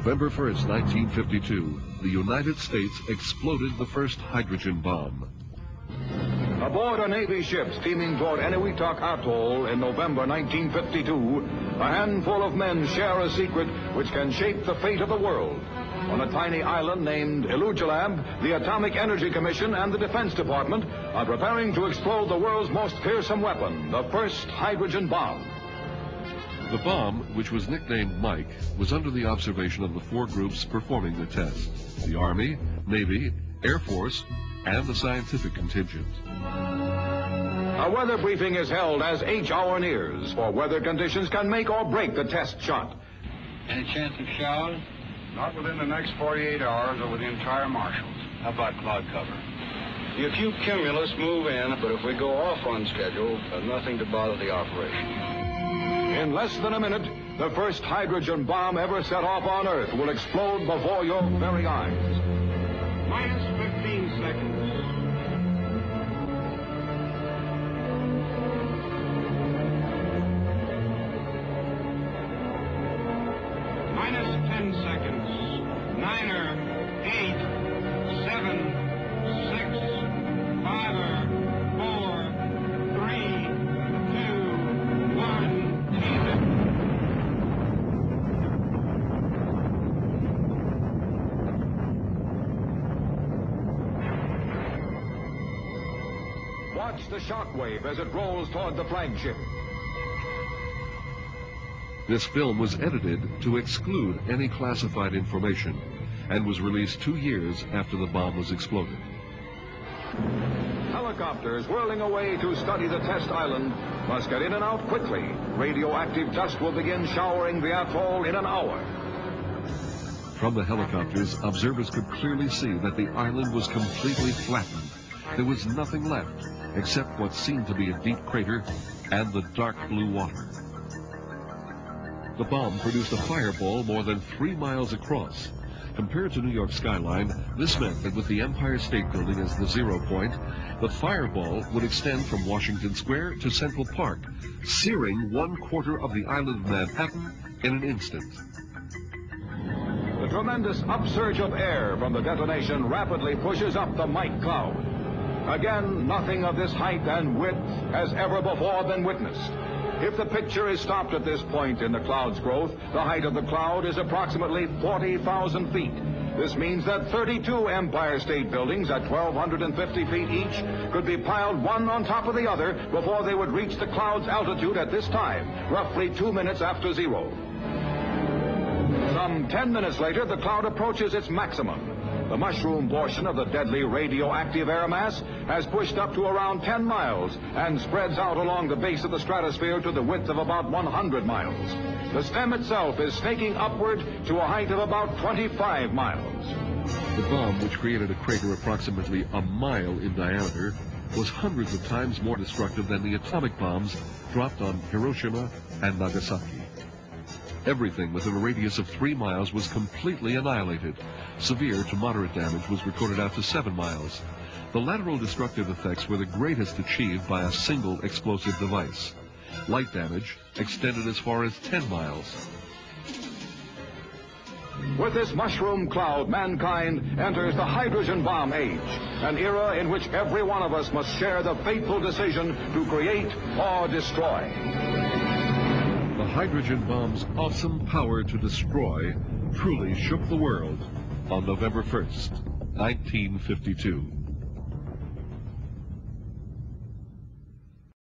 November 1st, 1952, the United States exploded the first hydrogen bomb. Aboard a Navy ship steaming toward Enewetak atoll in November 1952, a handful of men share a secret which can shape the fate of the world. On a tiny island named Teller-Ulam, the Atomic Energy Commission and the Defense Department are preparing to explode the world's most fearsome weapon, the first hydrogen bomb. The bomb, which was nicknamed Mike, was under the observation of the four groups performing the test: the Army, Navy, Air Force, and the scientific contingent. A weather briefing is held as H hour nears, for weather conditions can make or break the test shot. Any chance of showers? Not within the next 48 hours over the entire marshals. How about cloud cover? The acute cumulus move in, but if we go off on schedule, nothing to bother the operation. In less than a minute, the first hydrogen bomb ever set off on Earth will explode before your very eyes. Minus 15 seconds. Minus 10 seconds. 9, 8, 7, 6, 5, 4, 3, 2, 1. Watch the shockwave as it rolls toward the flagship. This film was edited to exclude any classified information and was released 2 years after the bomb was exploded. Helicopters whirling away to study the test island must get in and out quickly. Radioactive dust will begin showering the atoll in an hour. From the helicopters, observers could clearly see that the island was completely flattened. There was nothing left except what seemed to be a deep crater and the dark blue water. The bomb produced a fireball more than 3 miles across. Compared to New York's skyline, this meant that with the Empire State Building as the 0 point, the fireball would extend from Washington Square to Central Park, searing 1/4 of the island of Manhattan in an instant. The tremendous upsurge of air from the detonation rapidly pushes up the Mike cloud. Again, nothing of this height and width has ever before been witnessed. If the picture is stopped at this point in the cloud's growth, the height of the cloud is approximately 40,000 feet. This means that 32 Empire State Buildings at 1,250 feet each could be piled one on top of the other before they would reach the cloud's altitude at this time, roughly 2 minutes after zero. Some 10 minutes later, the cloud approaches its maximum. The mushroom portion of the deadly radioactive air mass has pushed up to around 10 miles and spreads out along the base of the stratosphere to the width of about 100 miles. The stem itself is snaking upward to a height of about 25 miles. The bomb, which created a crater approximately a mile in diameter, was hundreds of times more destructive than the atomic bombs dropped on Hiroshima and Nagasaki. Everything within a radius of 3 miles was completely annihilated. Severe to moderate damage was recorded out to 7 miles. The lateral destructive effects were the greatest achieved by a single explosive device. Light damage extended as far as 10 miles. With this mushroom cloud, mankind enters the hydrogen bomb age, an era in which every one of us must share the fateful decision to create or destroy. The hydrogen bomb's awesome power to destroy truly shook the world on November 1st, 1952.